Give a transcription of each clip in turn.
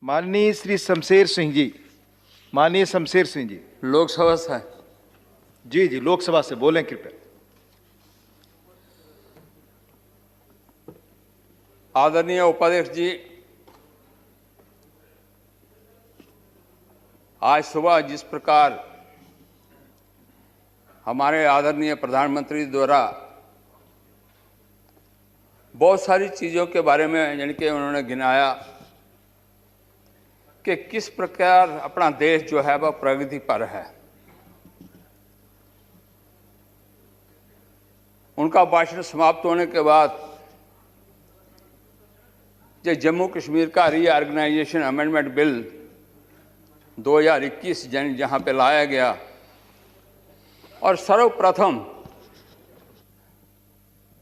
माननीय श्री शमशेर सिंह जी, माननीय शमशेर सिंह जी। लोकसभा से। जी जी, लोकसभा से बोलें कृपया। आदरणीय उपाध्यक्ष जी, आज सुबह जिस प्रकार हमारे आदरणीय प्रधानमंत्री द्वारा बहुत सारी चीज़ों के बारे में यानी कि उन्होंने गिनाया कि किस प्रकार अपना देश जो है वह प्रगति पर है। उनका भाषण समाप्त होने के बाद जो जम्मू कश्मीर का रीऑर्गेनाइजेशन अमेंडमेंट बिल 2021 जहाँ पे लाया गया और सर्वप्रथम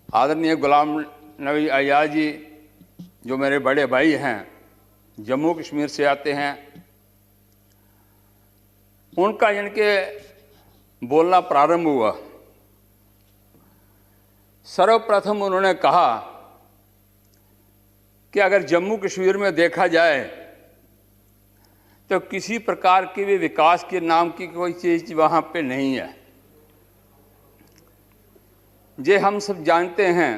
आदरणीय गुलाम नबी आज़ाद जी जो मेरे बड़े भाई हैं, जम्मू कश्मीर से आते हैं, उनका यानी कि बोलना प्रारंभ हुआ। सर्वप्रथम उन्होंने कहा कि अगर जम्मू कश्मीर में देखा जाए तो किसी प्रकार की भी विकास के नाम की कोई चीज़ वहाँ पे नहीं है। ये हम सब जानते हैं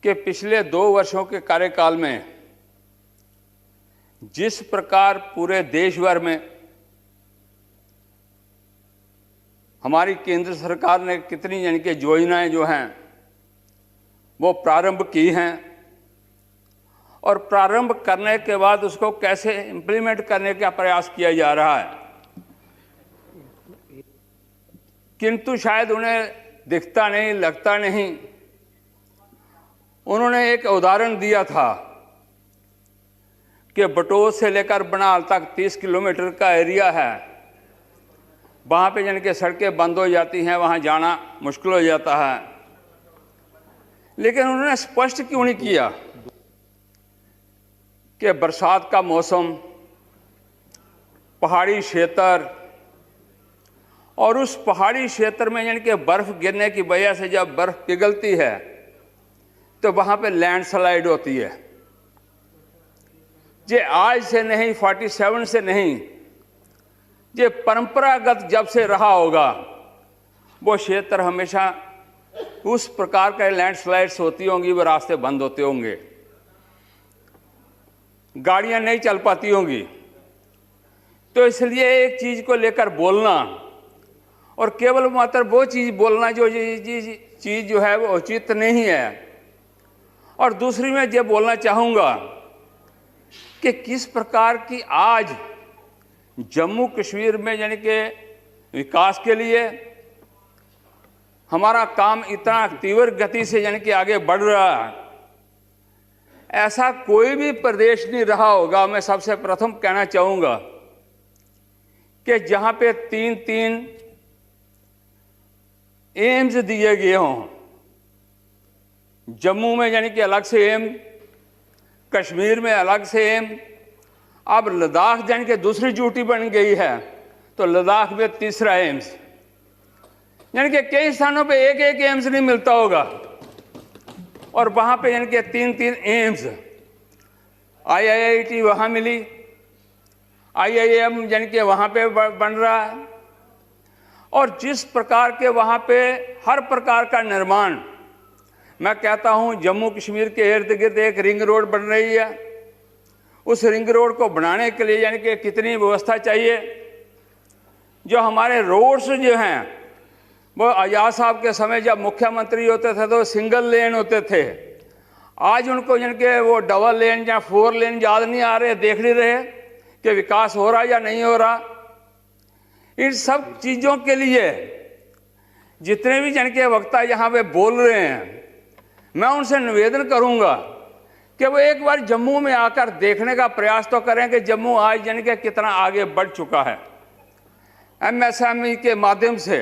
कि पिछले 2 वर्षों के कार्यकाल में जिस प्रकार पूरे देश भर में हमारी केंद्र सरकार ने कितनी यानी कि योजनाएं जो हैं वो प्रारंभ की हैं और प्रारंभ करने के बाद उसको कैसे इम्प्लीमेंट करने का प्रयास किया जा रहा है, किंतु शायद उन्हें दिखता नहीं, लगता नहीं। उन्होंने एक उदाहरण दिया था कि बटोत से लेकर बनाल तक 30 किलोमीटर का एरिया है, वहाँ पे यानी कि सड़कें बंद हो जाती हैं, वहाँ जाना मुश्किल हो जाता है। लेकिन उन्होंने स्पष्ट क्यों नहीं किया कि बरसात का मौसम, पहाड़ी क्षेत्र और उस पहाड़ी क्षेत्र में यानी कि बर्फ़ गिरने की वजह से जब बर्फ़ पिघलती है तो वहाँ पे लैंडस्लाइड होती है। ये आज से नहीं, 47 से नहीं, ये परंपरागत जब से रहा होगा वो क्षेत्र हमेशा उस प्रकार के लैंडस्लाइड्स होती होंगी, वो रास्ते बंद होते होंगे, गाड़ियां नहीं चल पाती होंगी। तो इसलिए एक चीज़ को लेकर बोलना और केवल मात्र वो चीज़ बोलना जो चीज़ जो है वो उचित नहीं है। और दूसरी मैं ये बोलना चाहूँगा कि किस प्रकार की आज जम्मू कश्मीर में यानी कि विकास के लिए हमारा काम इतना तीव्र गति से यानी कि आगे बढ़ रहा है, ऐसा कोई भी प्रदेश नहीं रहा होगा। मैं सबसे प्रथम कहना चाहूँगा कि जहाँ पे 3-3 एम्स दिए गए हों, जम्मू में यानी कि अलग से एम, कश्मीर में अलग से एम, अब लद्दाख यानी कि दूसरी ड्यूटी बन गई है तो लद्दाख में तीसरा एम्स, यानी कि कई स्थानों पे एक एम्स नहीं मिलता होगा और वहाँ पे यानी कि 3-3 एम्स। IIIT वहाँ मिली, IIM यानी कि वहाँ पे बन रहा है और जिस प्रकार के वहाँ पे हर प्रकार का निर्माण, मैं कहता हूँ जम्मू कश्मीर के इर्द गिर्द एक रिंग रोड बन रही है। उस रिंग रोड को बनाने के लिए यानी कि कितनी व्यवस्था चाहिए। जो हमारे रोड्स जो हैं वो आज़ाद साहब के समय जब मुख्यमंत्री होते थे तो सिंगल लेन होते थे, आज उनको यानी कि वो डबल लेन या 4 लेन याद नहीं आ रहे, देख नहीं रहे कि विकास हो रहा या नहीं हो रहा। इन सब चीज़ों के लिए जितने भी यानी कि वक्ता यहाँ पे बोल रहे हैं, मैं उनसे निवेदन करूँगा कि वो एक बार जम्मू में आकर देखने का प्रयास तो करें कि जम्मू आज यानी कि कितना आगे बढ़ चुका है। MSME के माध्यम से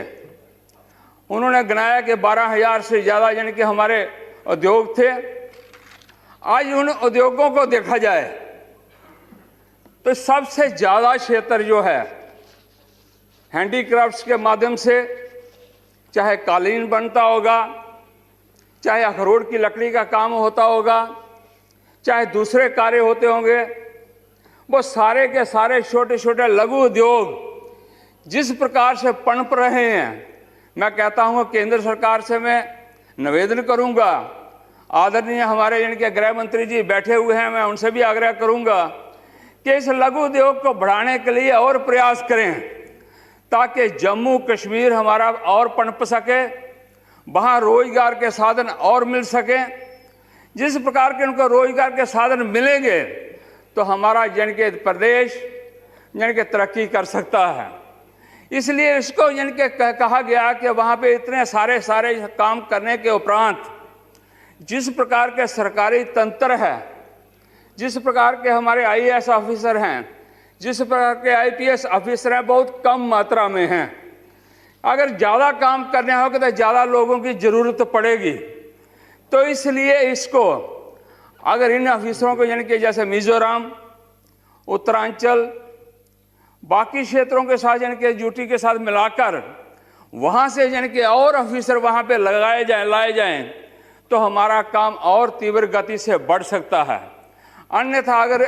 उन्होंने गिनाया कि 12,000 से ज़्यादा यानी कि हमारे उद्योग थे। आज उन उद्योगों को देखा जाए तो सबसे ज़्यादा क्षेत्र जो है हैंडीक्राफ्ट्स के माध्यम से, चाहे कालीन बनता होगा, चाहे अखरोट की लकड़ी का काम होता होगा, चाहे दूसरे कार्य होते होंगे, वो सारे के सारे छोटे छोटे लघु उद्योग जिस प्रकार से पनप रहे हैं, मैं कहता हूँ केंद्र सरकार से मैं निवेदन करूंगा, आदरणीय हमारे इनके गृह मंत्री जी बैठे हुए हैं, मैं उनसे भी आग्रह करूंगा कि इस लघु उद्योग को बढ़ाने के लिए और प्रयास करें ताकि जम्मू कश्मीर हमारा और पनप सके, वहाँ रोजगार के साधन और मिल सके। जिस प्रकार के उनको रोजगार के साधन मिलेंगे तो हमारा यानी कि प्रदेश यानी कि तरक्की कर सकता है। इसलिए इसको यानी कि कहा गया कि वहाँ पे इतने सारे काम करने के उपरांत जिस प्रकार के सरकारी तंत्र है, जिस प्रकार के हमारे आईएएस ऑफिसर हैं, जिस प्रकार के आईपीएस ऑफिसर हैं, बहुत कम मात्रा में हैं। अगर ज़्यादा काम करने होगा तो ज़्यादा लोगों की ज़रूरत पड़ेगी। तो इसलिए इसको अगर इन ऑफिसरों को यानी कि जैसे मिजोरम, उत्तरांचल, बाकी क्षेत्रों के साथ यानी कि ड्यूटी के साथ मिलाकर वहाँ से यानी कि और ऑफिसर वहाँ पे लाए जाएं तो हमारा काम और तीव्र गति से बढ़ सकता है। अन्यथा अगर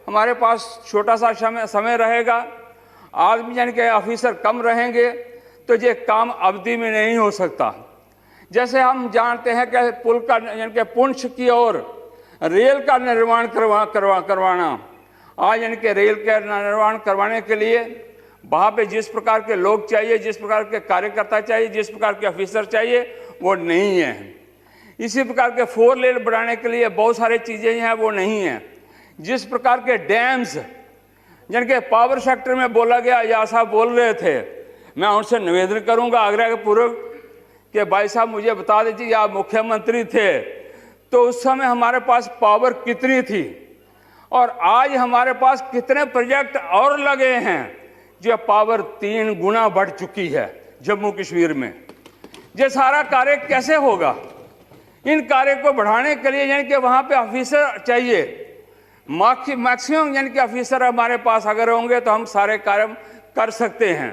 हमारे पास छोटा सा समय रहेगा, आदमी यानी कि ऑफिसर कम रहेंगे तो ये काम अवधि में नहीं हो सकता। जैसे हम जानते हैं कि पुल का यानी कि पुंछ की ओर रेल का निर्माण करवाना, आज यानी कि रेल का निर्माण करवाने के लिए वहाँ पे जिस प्रकार के लोग चाहिए, जिस प्रकार के कार्यकर्ता चाहिए, जिस प्रकार के ऑफिसर चाहिए, वो नहीं है। इसी प्रकार के 4 लेन बनाने के लिए बहुत सारी चीज़ें हैं, वो नहीं है। जिस प्रकार के डैम्स यानी कि पावर सेक्टर में बोला गया, या साहब बोल रहे थे, मैं उनसे निवेदन करूंगा आग्रह पूर्वक कि भाई साहब मुझे बता दीजिए, आप मुख्यमंत्री थे तो उस समय हमारे पास पावर कितनी थी और आज हमारे पास कितने प्रोजेक्ट और लगे हैं, जो पावर 3 गुना बढ़ चुकी है जम्मू कश्मीर में। ये सारा कार्य कैसे होगा? इन कार्य को बढ़ाने के लिए यानी कि वहाँ पे ऑफिसर चाहिए, मैक्सिमम यानी कि ऑफिसर हमारे पास अगर होंगे तो हम सारे कार्य कर सकते हैं।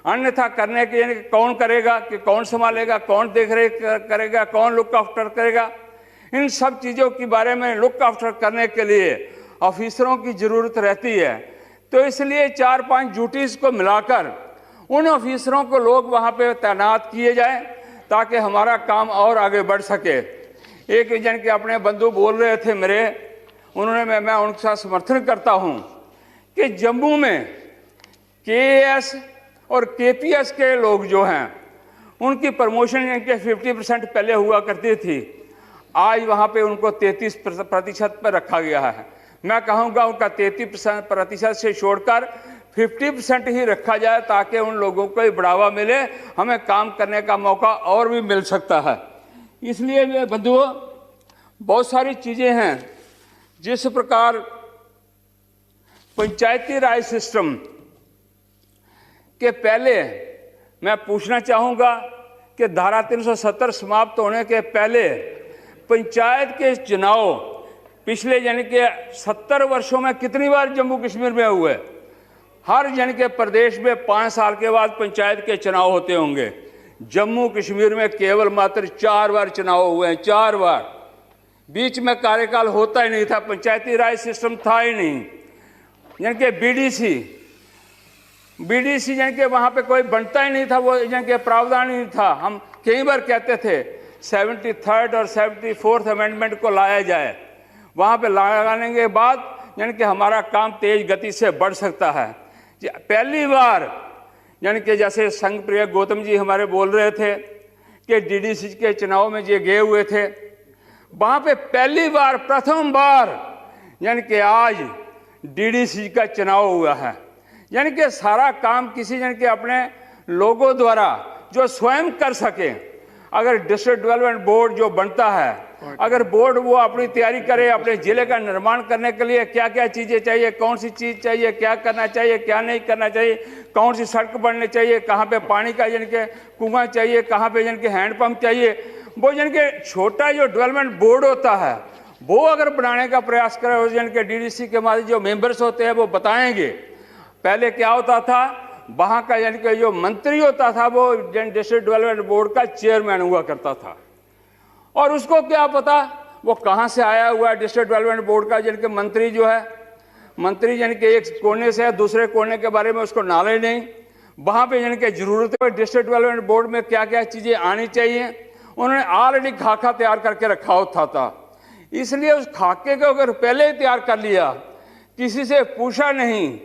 अन्यथा करने के यानी कि कौन करेगा, कि कौन संभालेगा, कौन देख रेख करेगा, कौन लुक आफ्टर करेगा, इन सब चीज़ों के बारे में लुक आफ्टर करने के लिए ऑफिसरों की ज़रूरत रहती है। तो इसलिए 4-5 ड्यूटीज़ को मिलाकर उन ऑफिसरों को लोग वहाँ पे तैनात किए जाएं ताकि हमारा काम और आगे बढ़ सके। एक जन के अपने बंधु बोल रहे थे मेरे, उन्होंने मैं उनके साथ समर्थन करता हूँ कि जम्मू में केएएस और केपीएस के लोग जो हैं उनकी प्रमोशन इनके 50% पहले हुआ करती थी, आज वहाँ पे उनको 33% पर रखा गया है। मैं कहूँगा उनका 33% से छोड़कर 50% ही रखा जाए ताकि उन लोगों को ही बढ़ावा मिले, हमें काम करने का मौका और भी मिल सकता है। इसलिए मेरे बंधुओं, बहुत सारी चीज़ें हैं जिस प्रकार पंचायती राज सिस्टम के पहले मैं पूछना चाहूँगा कि धारा 370 समाप्त होने के पहले पंचायत के चुनाव पिछले यानी कि 70 वर्षों में कितनी बार जम्मू कश्मीर में हुए? हर यानी के प्रदेश में 5 साल के बाद पंचायत के चुनाव होते होंगे। जम्मू कश्मीर में केवल मात्र 4 बार चुनाव हुए हैं, 4 बार। बीच में कार्यकाल होता ही नहीं था, पंचायती राज सिस्टम था ही नहीं। यानी कि बीडीसी यानी कि वहाँ पे कोई बनता ही नहीं था, वो यानी कि प्रावधान ही नहीं था। हम कई बार कहते थे 73rd और 74th अमेंडमेंट को लाया जाए, वहाँ पे लगाने के बाद यानी कि हमारा काम तेज गति से बढ़ सकता है। पहली बार यानी कि जैसे संघ प्रिय गौतम जी हमारे बोल रहे थे कि डीडीसी के चुनाव में ये गए हुए थे, वहाँ पे पहली बार प्रथम बार यानी कि आज डीडीसी का चुनाव हुआ है। यानी कि सारा काम किसी यानी कि अपने लोगों द्वारा जो स्वयं कर सके। अगर डिस्ट्रिक्ट डेवलपमेंट बोर्ड जो बनता है, अगर बोर्ड वो अपनी तैयारी करे, अपने जिले का निर्माण करने के लिए क्या क्या चीज़ें चाहिए, कौन सी चीज़ चाहिए, क्या करना चाहिए, क्या नहीं करना चाहिए, कौन सी सड़क बननी चाहिए, कहाँ पे पानी का यानी कि कुआं चाहिए, कहाँ पे यानी कि हैंडपम्प चाहिए, वो यानी कि छोटा जो डेवलपमेंट बोर्ड होता है वो अगर बनाने का प्रयास करे, यानी कि डीडीसी के माध्यम जो मेंबर्स होते हैं वो बताएंगे। पहले क्या होता था, वहाँ का यानी कि जो मंत्री होता था वो डिस्ट्रिक्ट डेवलपमेंट बोर्ड का चेयरमैन हुआ करता था, और उसको क्या पता वो कहाँ से आया हुआ है। डिस्ट्रिक्ट डेवलपमेंट बोर्ड का जिनके मंत्री जो है, मंत्री जिनके एक कोने से है दूसरे कोने के बारे में उसको नॉलेज नहीं। वहाँ पे जिनके जरूरत है डिस्ट्रिक्ट डेवलपमेंट बोर्ड में क्या क्या चीज़ें आनी चाहिए, उन्होंने ऑलरेडी खाका तैयार करके रखा होता था। इसलिए उस खाके को अगर पहले ही तैयार कर लिया, किसी से पूछा नहीं,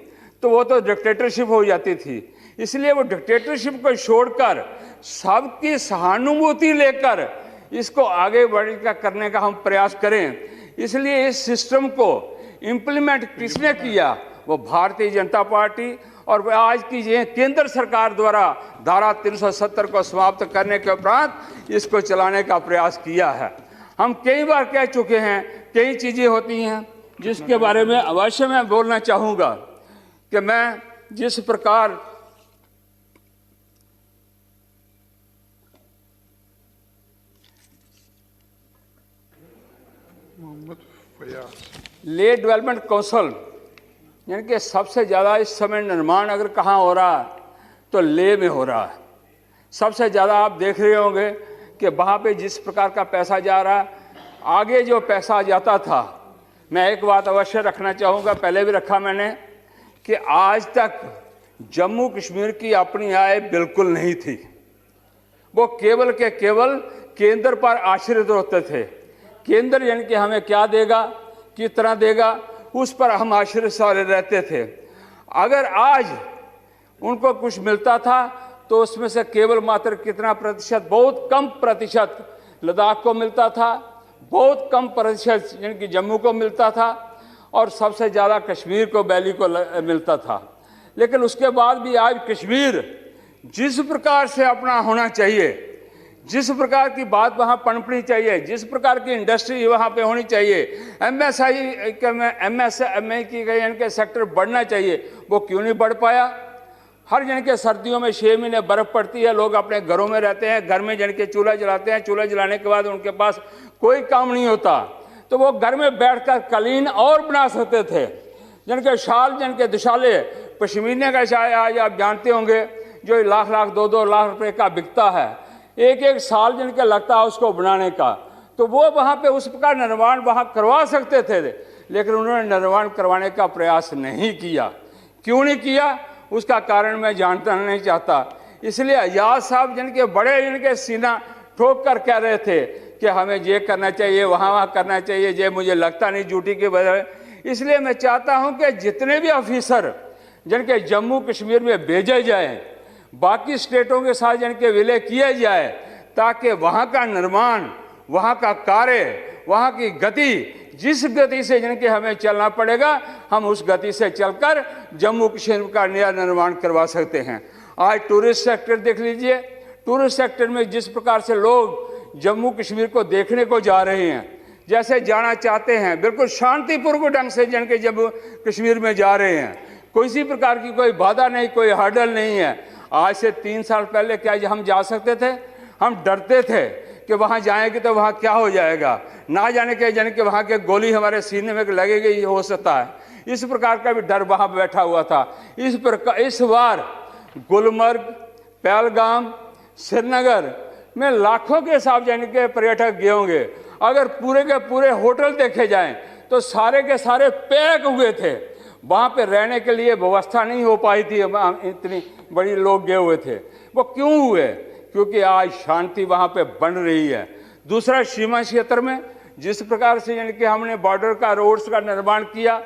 तो वो तो डिक्टेटरशिप हो जाती थी। इसलिए वो डिक्टेटरशिप को छोड़कर सबकी सहानुभूति लेकर इसको आगे बढ़ करने का हम प्रयास करें। इसलिए इस सिस्टम को इम्प्लीमेंट किसने किया, वो भारतीय जनता पार्टी और आज की ये केंद्र सरकार द्वारा धारा 370 को समाप्त करने के उपरांत इसको चलाने का प्रयास किया है। हम कई बार कह चुके हैं, कई चीज़ें होती हैं जिसके बारे में अवश्य मैं बोलना चाहूँगा कि मैं जिस प्रकार ले डेवलपमेंट काउंसिल यानी कि सबसे ज़्यादा इस समय निर्माण अगर कहाँ हो रहा है तो ले में हो रहा है। सबसे ज़्यादा आप देख रहे होंगे कि वहाँ पे जिस प्रकार का पैसा जा रहा है, आगे जो पैसा जाता था, मैं एक बात अवश्य रखना चाहूँगा, पहले भी रखा मैंने, कि आज तक जम्मू कश्मीर की अपनी आय बिल्कुल नहीं थी। वो केवल के केवल केंद्र पर आश्रित होते थे। केंद्र यानी कि हमें क्या देगा, कितना देगा, उस पर हम आश्रित सारे रहते थे। अगर आज उनको कुछ मिलता था तो उसमें से केवल मात्र कितना प्रतिशत, बहुत कम प्रतिशत लद्दाख को मिलता था, बहुत कम प्रतिशत यानी कि जम्मू को मिलता था, और सबसे ज़्यादा कश्मीर को, वैली को मिलता था। लेकिन उसके बाद भी आज कश्मीर जिस प्रकार से अपना होना चाहिए, जिस प्रकार की बात वहाँ पनपनी चाहिए, जिस प्रकार की इंडस्ट्री वहाँ पे होनी चाहिए, एमएसएमई की यानी कि सेक्टर बढ़ना चाहिए, वो क्यों नहीं बढ़ पाया। हर जन के सर्दियों में 6 महीने बर्फ़ पड़ती है, लोग अपने घरों में रहते हैं, घर में जन के चूल्हा जलाते हैं, चूल्हा जलाने के बाद उनके पास कोई काम नहीं होता, तो वो घर में बैठकर कालीन और बना सकते थे। जन के शाल, जन के दुशाले, पश्मीने का शाल आज आप जानते होंगे जो लाख लाख 2-2 लाख रुपए का बिकता है, एक एक साल जिनके लगता है उसको बनाने का, तो वो वहाँ पे उस प्रकार निर्माण वहाँ करवा सकते थे, लेकिन उन्होंने निर्माण करवाने का प्रयास नहीं किया। क्यों नहीं किया, उसका कारण मैं जानना नहीं चाहता। इसलिए आजाद साहब जिनके बड़े जिनके सीना ठोक कर कह रहे थे कि हमें ये करना चाहिए, वहाँ करना चाहिए, ये मुझे लगता नहीं ड्यूटी के बजाय। इसलिए मैं चाहता हूँ कि जितने भी ऑफिसर जिनके जम्मू कश्मीर में भेजे जाएँ, बाकी स्टेटों के साथ जिनके विलय किए जाए, ताकि वहाँ का निर्माण, वहाँ का कार्य, वहाँ की गति, जिस गति से जिनके हमें चलना पड़ेगा, हम उस गति से चलकर जम्मू कश्मीर का नया निर्माण करवा सकते हैं। आज टूरिस्ट सेक्टर देख लीजिए, टूरिस्ट सेक्टर में जिस प्रकार से लोग जम्मू कश्मीर को देखने को जा रहे हैं, जैसे जाना चाहते हैं, बिल्कुल शांतिपूर्वक ढंग से जिनके जम्मू कश्मीर में जा रहे हैं, किसी प्रकार की कोई बाधा नहीं, कोई हर्डल नहीं है। आज से 3 साल पहले क्या हम जा सकते थे? हम डरते थे कि वहाँ जाएंगे तो वहाँ क्या हो जाएगा, ना जाने के जन के वहाँ के गोली हमारे सीने में लगेगी, हो सकता है। इस प्रकार का भी डर वहाँ बैठा हुआ था। इस बार गुलमर्ग, पहलगाम, श्रीनगर में लाखों के हिसाब जाने के पर्यटक गए होंगे। अगर पूरे के पूरे होटल देखे जाएं तो सारे के सारे पैक हुए थे। वहाँ पे रहने के लिए व्यवस्था नहीं हो पाई थी, इतनी बड़ी लोग गए हुए थे। वो क्यों हुए? क्योंकि आज शांति वहाँ पे बन रही है। दूसरा, सीमा क्षेत्र में जिस प्रकार से यानी कि हमने बॉर्डर का, रोड्स का निर्माण किया,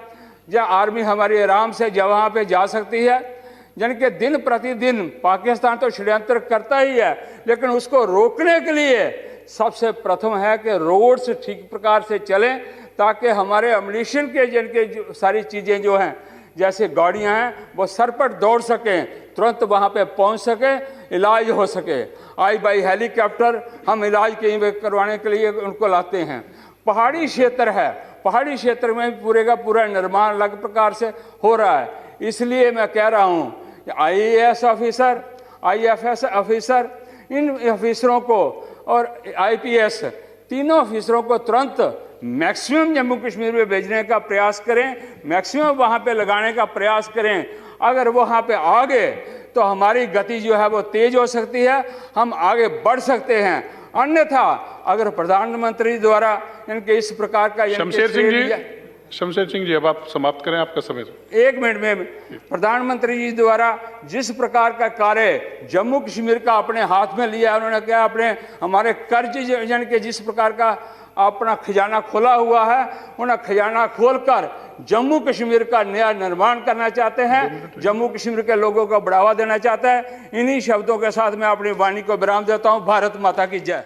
जहाँ आर्मी हमारी आराम से वहाँ पे जा सकती है, यानी कि दिन प्रतिदिन पाकिस्तान तो षड्यंत्र करता ही है, लेकिन उसको रोकने के लिए सबसे प्रथम है कि रोड्स ठीक प्रकार से चलें, ताकि हमारे एम्युनिशन के जिनके सारी चीज़ें जो हैं, जैसे गाड़ियां हैं, वो सरपट दौड़ सकें, तुरंत वहां पे पहुंच सके, इलाज हो सके। आई बाई हेलीकॉप्टर हम इलाज कहीं करवाने के लिए उनको लाते हैं। पहाड़ी क्षेत्र है, पहाड़ी क्षेत्र में पूरे का पूरा निर्माण अलग प्रकार से हो रहा है। इसलिए मैं कह रहा हूँ कि IAS ऑफिसर, IFS ऑफिसर, इन ऑफिसरों को और IPS तीनों ऑफिसरों को तुरंत मैक्सिमम जम्मू कश्मीर में भेजने का प्रयास करें, मैक्सिमम वहाँ पे लगाने का प्रयास करें। अगर वहाँ पे आ गए तो हमारी गति जो है वो तेज हो सकती है, हम आगे बढ़ सकते हैं। अन्यथा अगर प्रधानमंत्री द्वारा इनके इस प्रकार का शमशेर सिंह जी अब आप समाप्त करें, आपका समय। एक मिनट में, प्रधानमंत्री जी द्वारा जिस प्रकार का कार्य जम्मू कश्मीर का अपने हाथ में लिया, उन्होंने क्या अपने हमारे कर्ज जन के जिस प्रकार का अपना खजाना खोला हुआ है, उन्हें खजाना खोलकर जम्मू कश्मीर का नया निर्माण करना चाहते हैं, जम्मू कश्मीर के लोगों को बढ़ावा देना चाहते हैं। इन्हीं शब्दों के साथ मैं अपनी वाणी को विराम देता हूं। भारत माता की जय।